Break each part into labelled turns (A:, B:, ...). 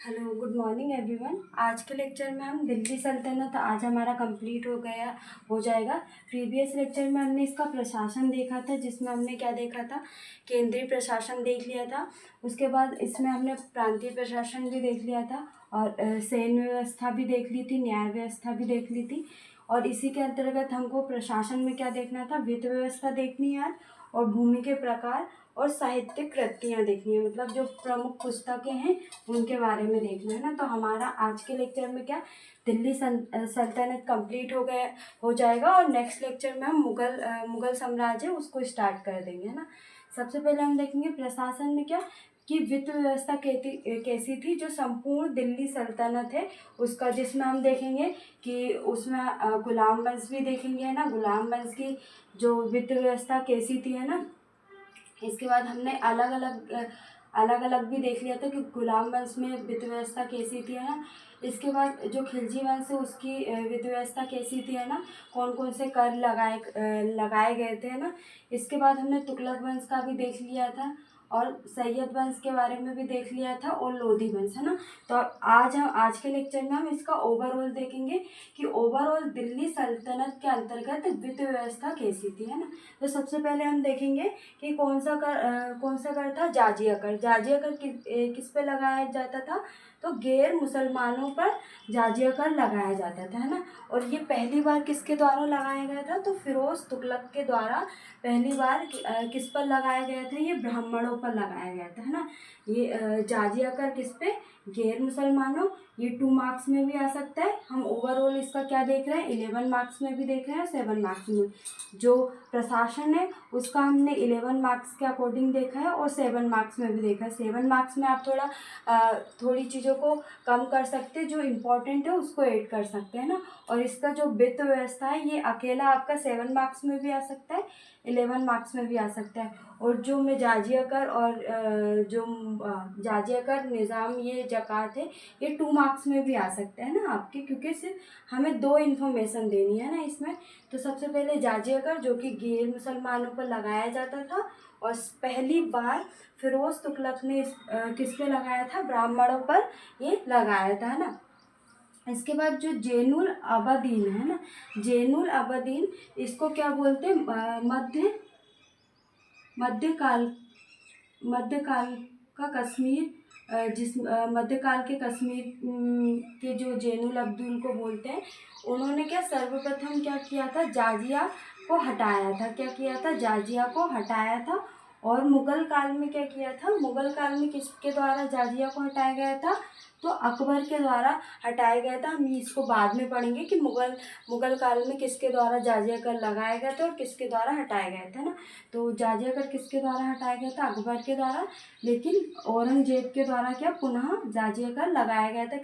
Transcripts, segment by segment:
A: Hello, good morning everyone. आज के lecture में हम दिल्ली सल्तनत आज हमारा कंप्लीट हो जाएगा। प्रीवियस लेक्चर में हमने इसका प्रशासन देखा था, जिसमें हमने क्या देखा था, केंद्रीय प्रशासन देख लिया था। उसके बाद इसमें हमने प्रांतीय प्रशासन भी देख लिया था और सैन्य व्यवस्था भी देख ली थी, न्याय व्यवस्था भी देख ली थी। और इसी के अंतर्गत हमको प्रशासन में क्या देखना था, वित्त व्यवस्था देखनी है और भूमि के प्रकार और साहित्यिक कृतियाँ देखनी है, मतलब जो प्रमुख पुस्तकें हैं उनके बारे में देखना है ना। तो हमारा आज के लेक्चर में क्या, दिल्ली सल्तनत कंप्लीट हो जाएगा और नेक्स्ट लेक्चर में हम मुगल साम्राज्य उसको स्टार्ट कर देंगे ना। सबसे पहले हम देखेंगे प्रशासन में क्या कि वित्त व्यवस्था कैसी थी, जो संपूर्ण दिल्ली सल्तनत है उसका, जिसमें हम देखेंगे कि उसमें गुलाम वंश भी देखेंगे है ना, गुलाम वंश की जो वित्त व्यवस्था कैसी थी है ना। इसके बाद हमने अलग अलग भी देख लिया था कि गुलाम वंश में वित्त व्यवस्था कैसी थी है ना। इसके बाद जो खिलजी वंश है उसकी वित्त व्यवस्था कैसी थी है ना, कौन कौन से कर लगाए गए थे है ना। इसके बाद हमने तुगलक वंश का भी देख लिया था और सैयद वंश के बारे में भी देख लिया था और लोधी वंश है ना। तो आज के लेक्चर में हम इसका ओवरऑल देखेंगे कि ओवरऑल दिल्ली सल्तनत के अंतर्गत वित्त व्यवस्था कैसी थी है ना। तो सबसे पहले हम देखेंगे कि कौन सा कर था, जाजिया कर। जाजिया कर किस पे लगाया जाता था, तो गैर मुसलमानों पर जाजिया कर लगाया जाता था है ना। और ये पहली बार किसके द्वारा लगाया गया था, तो फिरोज तुगलक के द्वारा पहली बार किस पर लगाया गया था, ये ब्राह्मणों पर लगाया गया था है ना। ये जाजिया कर किस पे, गैर मुसलमानों। ये 2 मार्क्स में भी आ सकता है। हम ओवरऑल इसका क्या देख रहे हैं, 11 मार्क्स में भी देख रहे हैं और 7 मार्क्स में। जो प्रशासन है उसका हमने 11 मार्क्स के अकॉर्डिंग देखा है और 7 मार्क्स में भी देखा है। 7 मार्क्स में आप थोड़ी चीज़ों को कम कर सकते हैं, जो इम्पोर्टेंट है उसको ऐड कर सकते हैं ना। और इसका जो वित्त व्यवस्था है ये अकेला आपका 7 मार्क्स में भी आ सकता है, 11 मार्क्स में भी आ सकता है। और जो मैं जाजिया कर और जो जाजिया कर निज़ाम ये ज़कात है, ये 2 मार्क्स में भी आ सकता है ना आपके, क्योंकि सिर्फ हमें 2 इन्फॉर्मेशन देनी है ना इसमें। तो सबसे पहले जाजिया कर जो कि गैर मुसलमानों पर लगाया जाता था और पहली बार फिरोज तुगलक ने किस पे लगाया था, ब्राह्मणों पर ये लगाया था है ना। इसके बाद जो जैनुल अबदीन है ना, जैनुल अबदीन इसको क्या बोलते हैं, मध्यकाल मध्यकाल का कश्मीर, जिस मध्यकाल के कश्मीर के जो जैनुल अब्दीन को बोलते हैं, उन्होंने क्या सर्वप्रथम क्या किया था, जाजिया को हटाया था। क्या किया था, जाजिया को हटाया था। और मुगल काल में क्या किया था, मुगल काल में किसके द्वारा जाजिया को हटाया गया था, तो अकबर के द्वारा हटाया गया था। हम इसको बाद में पढ़ेंगे कि मुगल काल में किसके द्वारा जाजिया कर लगाया गया था और किसके द्वारा हटाया गया था ना। तो जाजिया कर किसके द्वारा हटाया गया था, अकबर के द्वारा। लेकिन औरंगजेब के द्वारा क्या पुनः जाजिया कर लगाया गया था,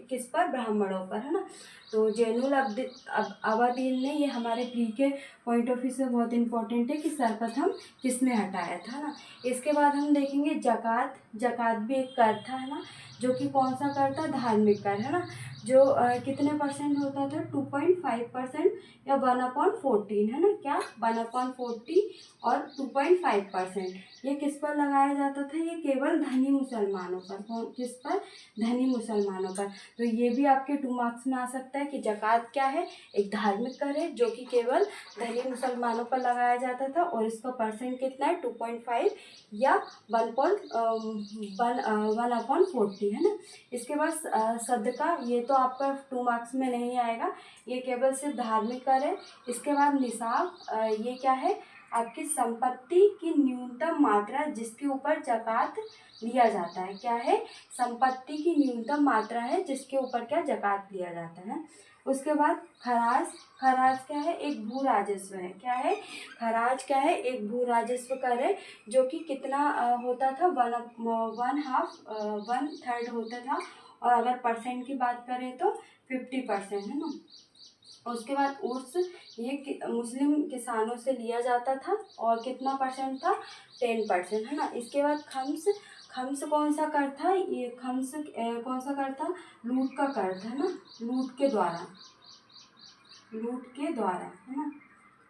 A: किस पर, ब्राह्मणों पर है ना। तो जैनुल अबदीन ने, ये हमारे प्री के पॉइंट ऑफ व्यू से बहुत इंपॉर्टेंट है कि सर्वप्रथम किसने हटाया था ना। इसके बाद हम देखेंगे जकात। जकात भी एक कर था है ना, जो कि कौन सा कर था, धार्मिक कर है ना, जो कितने परसेंट होता था, 2.5% या 1/14 है ना। क्या, 1/14 और 2.5%। ये किस पर लगाया जाता था, ये केवल धनी मुसलमानों पर। किस पर, धनी मुसलमानों पर। तो ये भी आपके 2 मार्क्स में आ सकता है कि जकात क्या है, एक धार्मिक कर है जो कि केवल धनी मुसलमानों पर लगाया जाता था और इसका परसेंट कितना है, 2.5 या 1/40 है ना। इसके बाद सदका, ये तो आपका 2 मार्क्स में नहीं आएगा, ये केवल सिर्फ धार्मिक कर है। इसके बाद निसाब, ये क्या है, आपकी संपत्ति की न्यूनतम मात्रा जिसके ऊपर जकात लिया जाता है। क्या है, संपत्ति की न्यूनतम मात्रा है जिसके ऊपर क्या, जकात लिया जाता है। उसके बाद खराज। खराज क्या है, एक भू राजस्व है। क्या है, खराज क्या है, एक भू राजस्व कर है, जो कि कितना होता था, 1/3 होता था। और अगर परसेंट की बात करें तो 50% है ना। उसके बाद उर्स, ये मुस्लिम किसानों से लिया जाता था और कितना परसेंट था, 10% है ना। इसके बाद खम्स। खम्स कौन सा कर था, ये खम्स कौन सा कर था, लूट का कर था ना, लूट के द्वारा है ना,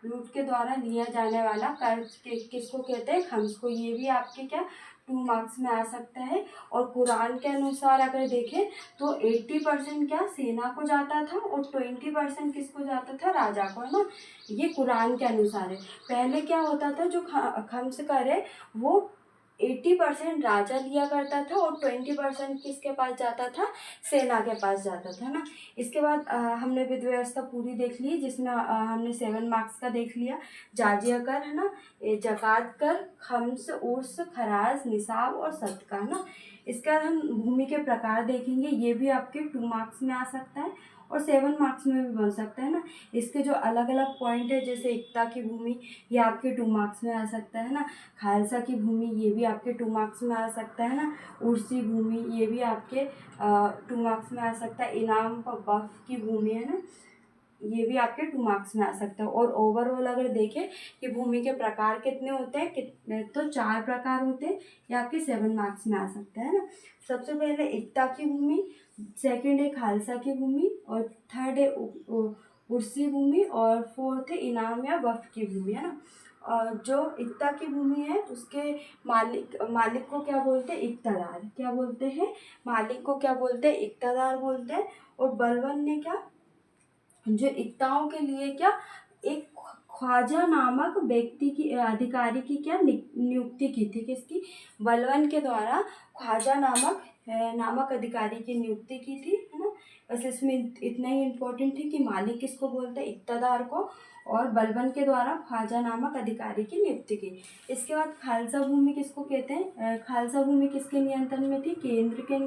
A: लूट के द्वारा लिया जाने वाला कर्ज किसको कहते हैं? खम्स को। ये भी आपके क्या 2 मार्क्स में आ सकता है। और कुरान के अनुसार अगर देखें तो 80% क्या सेना को जाता था और 20% किसको जाता था? राजा को, है ना। ये कुरान के अनुसार है। पहले क्या होता था, जो खम्स कर है वो 80% राजा लिया करता था और 20% किसके पास जाता था? सेना के पास जाता था ना। इसके बाद हमने विधि व्यवस्था पूरी देख ली, जिसमें हमने 7 मार्क्स का देख लिया। जाजिया कर, है ना, जकात कर, खम्स, उर्स, खराज, निसाब और सदका, है ना। इसके बाद हम भूमि के प्रकार देखेंगे। ये भी आपके 2 मार्क्स में आ सकता है और 7 मार्क्स में भी बन सकता है ना। इसके जो अलग अलग पॉइंट है, जैसे एकता की भूमि, ये आपके 2 मार्क्स में आ सकता है ना। खालसा की भूमि, ये भी आपके 2 मार्क्स में आ सकता है ना। उर्सी भूमि, ये भी आपके 2 मार्क्स में आ सकता है। इनाम वक्फ की भूमि, है ना, ये भी आपके 2 मार्क्स में आ सकता है। और ओवरऑल अगर देखें कि भूमि के प्रकार कितने होते हैं, कितने, तो 4 प्रकार होते हैं। ये आपके 7 मार्क्स में आ सकता है ना। सबसे पहले एकता की भूमि, सेकंड है खालसा की भूमि, और थर्ड है उर्सी भूमि, और फोर्थ है इनाम या वक्फ की भूमि, है ना। और जो एकता की भूमि है उसके मालिक को क्या बोलते हैं? इक्तदार। क्या बोलते हैं? मालिक को क्या बोलते हैं? इक्तदार बोलते हैं। और बलवन ने क्या, जो एकताओं के लिए क्या, एक ख्वाजा नामक व्यक्ति की, अधिकारी की क्या नियुक्ति की थी? किसकी? बलवन के द्वारा ख्वाजा नामक अधिकारी की नियुक्ति की थी, है ना। बस इसमें इतना ही इम्पोर्टेंट है कि मालिक किसको बोलते हैं? इक्तदार को। और बलवन के द्वारा ख्वाजा नामक अधिकारी की नियुक्ति की। इसके बाद खालसा भूमि किसको कहते हैं? खालसा भूमि किसके नियंत्रण में थी? केंद्र के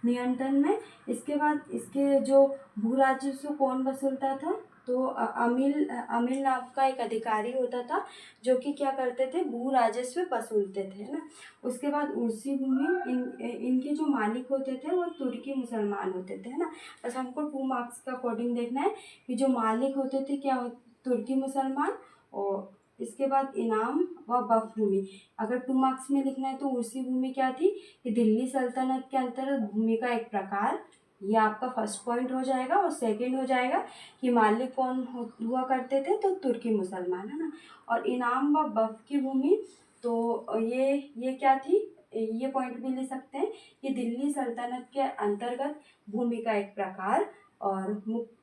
A: नियंत्रण में। इसके बाद इसके जो भू राजस्व कौन वसूलता था? तो अमील नाम का एक अधिकारी होता था, जो कि क्या करते थे? भू राजस्व वसूलते थे, है ना। उसके बाद उर्सी भूमि, इनके जो मालिक होते थे वो तुर्की मुसलमान होते थे, है ना। बस हमको 2 मार्क्स का अकॉर्डिंग देखना है कि जो मालिक होते थे क्या तुर्की मुसलमान। और इसके बाद इनाम व वक्फ भूमि, अगर 2 मार्क्स में लिखना है तो उर्सी भूमि क्या थी? कि दिल्ली सल्तनत के अंतर्गत भूमि का एक प्रकार। ये आपका फर्स्ट पॉइंट हो जाएगा। और सेकंड हो जाएगा कि मालिक कौन हुआ करते थे? तो तुर्की मुसलमान, है ना। और इनाम व वक्फ की भूमि, तो ये क्या थी? ये पॉइंट भी ले सकते हैं कि दिल्ली सल्तनत के अंतर्गत भूमि का एक प्रकार। और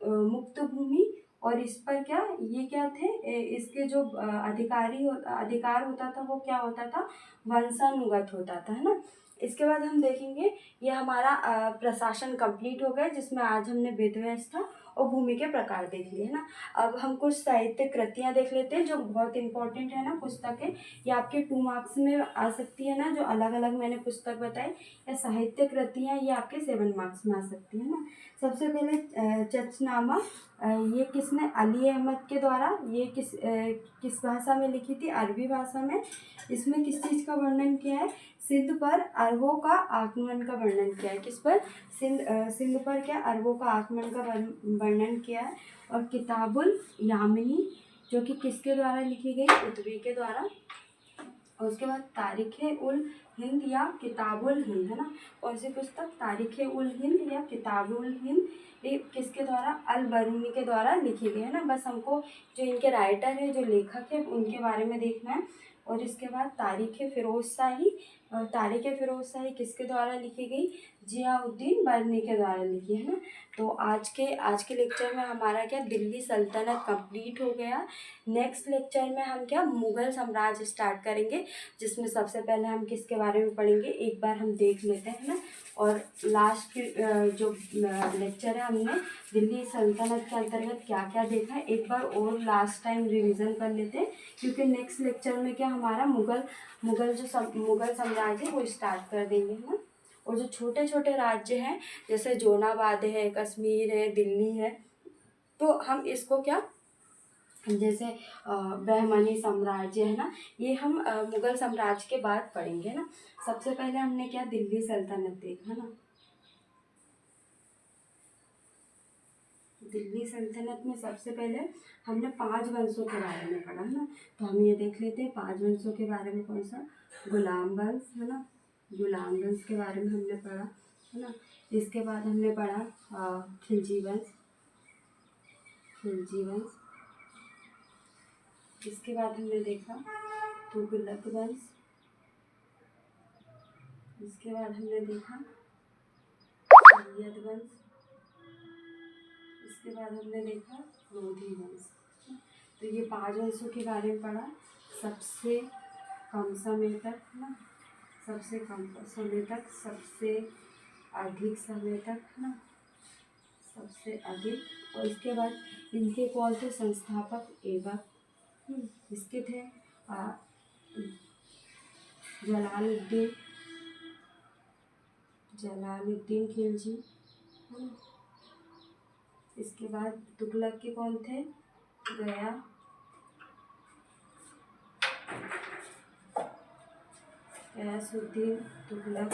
A: मुक्त भूमि, और इस पर क्या, ये क्या थे? इसके जो अधिकार होता था वो क्या होता था? वंशानुगत होता था, है ना। इसके बाद हम देखेंगे, ये हमारा प्रशासन कंप्लीट हो गया, जिसमें आज हमने विधि व्यवस्था और भूमि के प्रकार देख लिए, है ना। अब हम कुछ साहित्य कृतियाँ देख लेते हैं जो बहुत इंपॉर्टेंट है ना। पुस्तकें ये आपके 2 मार्क्स में आ सकती है ना, जो अलग अलग मैंने पुस्तक बताई, या साहित्य कृतियाँ ये आपके 7 मार्क्स में आ सकती है ना। सबसे पहले चचनामा, ये किसने? अली अहमद के द्वारा। ये किस भाषा में लिखी थी? अरबी भाषा में। इसमें किस चीज़ का वर्णन किया है? सिंध पर अरबों का आगमन का वर्णन किया है। किस पर? सिंध पर क्या, अरबों का आगमन का वर्णन किया है। और किताबुल यामिनी, जो कि किसके द्वारा लिखी गई? उतबी के द्वारा। और उसके बाद तारीख़ उल हिंद या किताबुल हिंद, है ना। कौन सी पुस्तक? तारीख़ उल हिंद या किताबुल हिंद, ये किसके द्वारा? अल बरूनी के द्वारा लिखी गई, है ना। बस हमको जो इनके राइटर है, जो लेखक है, उनके बारे में देखना है। और इसके बाद तारीख़ फ़िरोज़ शाही, तारीख़ फ़िरोज़ शाही किसके द्वारा लिखी गई? जियाउद्दीन बरनी के द्वारा लिखी, है ना। तो आज के लेक्चर में हमारा क्या, दिल्ली सल्तनत कंप्लीट हो गया। नेक्स्ट लेक्चर में हम क्या, मुग़ल साम्राज्य स्टार्ट करेंगे, जिसमें सबसे पहले हम किसके बारे में पढ़ेंगे एक बार हम देख लेते हैं ना। और लास्ट जो लेक्चर है, हमने दिल्ली सल्तनत के अंतर्गत क्या क्या देखा है, एक बार और लास्ट टाइम रिवीजन कर लेते हैं, क्योंकि नेक्स्ट लेक्चर में क्या हमारा मुग़ल साम्राज्य है वो स्टार्ट कर देंगे, है ना। और जो छोटे छोटे राज्य हैं, जैसे जोनाबाद है, कश्मीर है, दिल्ली है, तो हम इसको क्या, जैसे बहमनी साम्राज्य है ना, ये हम मुग़ल साम्राज्य के बाद पढ़ेंगे ना। सबसे पहले हमने क्या, दिल्ली सल्तनत देखा ना। दिल्ली सल्तनत में सबसे पहले हमने 5 वंशों के बारे में पढ़ा, है ना। तो हम ये देख लेते हैं 5 वंशों के बारे में। कौन सा? गुलाम वंश, है ना। गुलाम वंश के बारे में हमने पढ़ा, है ना। इसके बाद हमने पढ़ा खिलजी वंश। खिलजी वंश इसके बाद हमने देखा तुगलक वंश। इसके बाद हमने देखा सैयद वंश। इसके बाद हमने देखा लोधी वंश। तो ये 5 वंशों के बारे में पढ़ा। सबसे कम समय तक ना, सबसे कम समय तक, सबसे अधिक समय तक ना, सबसे अधिक। और इसके बाद इनके कौन थे संस्थापक एवं इसके थे जलालुद्दीन खिलजी। इसके बाद तुगलक के कौन थे गयासुद्दीन तुगलक।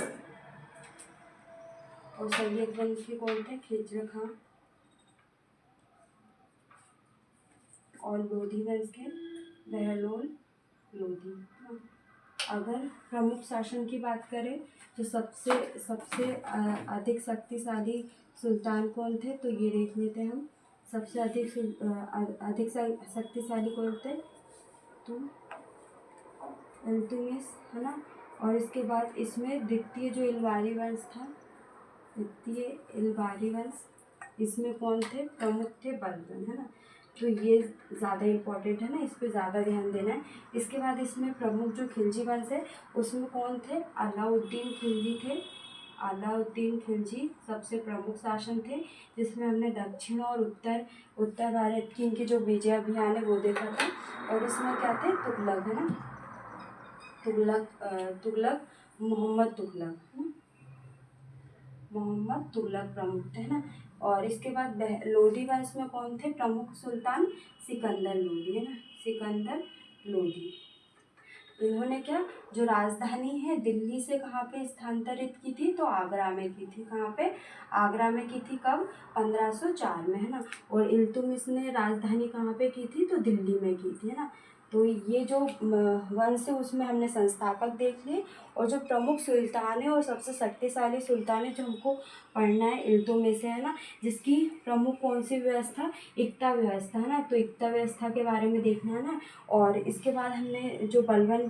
A: और सैयद वंश के कौन थे खिज्र खां। और लोधी वंश के बहलोल लोधी। अगर प्रमुख शासन की बात करें तो सबसे अधिक शक्तिशाली सुल्तान कौन थे, तो ये देख लेते हैं हम। सबसे अधिक शक्तिशाली कौन थे, तो इल्तुतमिश है ना। और इसके बाद इसमें द्वितीय जो इल्बारी वंश था, द्वितीय इल्बारी वंश, इसमें कौन थे प्रमुख थे बलबन, है ना। तो ये ज़्यादा इम्पोर्टेंट है ना, इस पर ज़्यादा ध्यान देना है। इसके बाद इसमें प्रमुख जो खिलजी वंश है उसमें कौन थे अलाउद्दीन खिलजी थे। अलाउद्दीन खिलजी सबसे प्रमुख शासन थे, जिसमें हमने दक्षिण और उत्तर भारत की इनकी जो विजय अभियान है वो देखा था। और इसमें क्या थे तुगलक, है ना, तुगलक मोहम्मद तुगलक प्रमुख थे, है ना। और इसके बाद लोधी वंश में कौन थे प्रमुख सुल्तान सिकंदर लोधी, है ना, सिकंदर लोधी। इन्होंने क्या जो राजधानी है दिल्ली से कहाँ पे स्थानांतरित की थी, तो आगरा में की थी। कहाँ पे आगरा में की थी, कब 1504 में, है ना। और इल्तुतमिश ने राजधानी कहाँ पे की थी, तो दिल्ली में की थी, है ना। तो ये जो वंश है उसमें हमने संस्थापक देख लिए। और जो प्रमुख सुल्तान है और सबसे शक्तिशाली सुल्तान है जो हमको पढ़ना है इल्तुतमिश है ना, जिसकी प्रमुख कौन सी व्यवस्था, इक्ता व्यवस्था, है ना। तो इक्ता व्यवस्था के बारे में देखना है ना। और इसके बाद हमने जो बलबन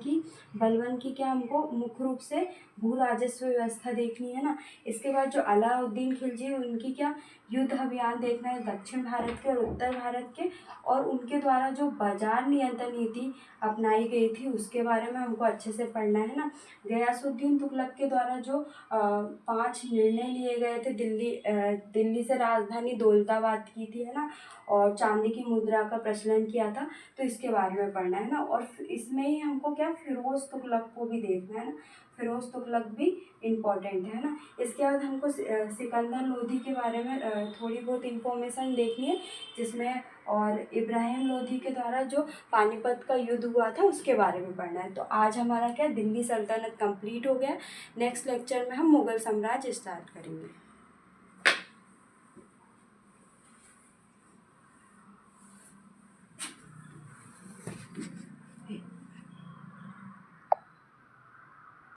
A: की क्या हमको मुख्य रूप से भू राजस्व व्यवस्था देखनी है ना। इसके बाद जो अलाउद्दीन खिलजी उनकी क्या युद्ध अभियान देखना है दक्षिण भारत के और उत्तर भारत के। और उनके द्वारा जो बाजार नियंत्रण नीति अपनाई गई थी उसके बारे में हमको अच्छे से पढ़ना है ना। गयासुद्दीन तुगलक के द्वारा जो 5 निर्णय लिए गए थे दिल्ली से राजधानी दौलताबाद की थी, है ना। और चांदी की मुद्रा का प्रचलन किया था, तो इसके बारे में पढ़ना है ना। और इसमें ही हमको क्या फिरोज तुगलक को भी देखना है ना, फिरोज तुगलक भी इम्पॉर्टेंट है ना। इसके बाद हमको सिकंदर लोधी के बारे में थोड़ी बहुत इंफॉर्मेशन देखनी है, जिसमें और इब्राहिम लोधी के द्वारा जो पानीपत का युद्ध हुआ था उसके बारे में पढ़ना है। तो आज हमारा क्या दिल्ली सल्तनत कंप्लीट हो गया। नेक्स्ट लेक्चर में हम मुगल साम्राज्य स्टार्ट करेंगे।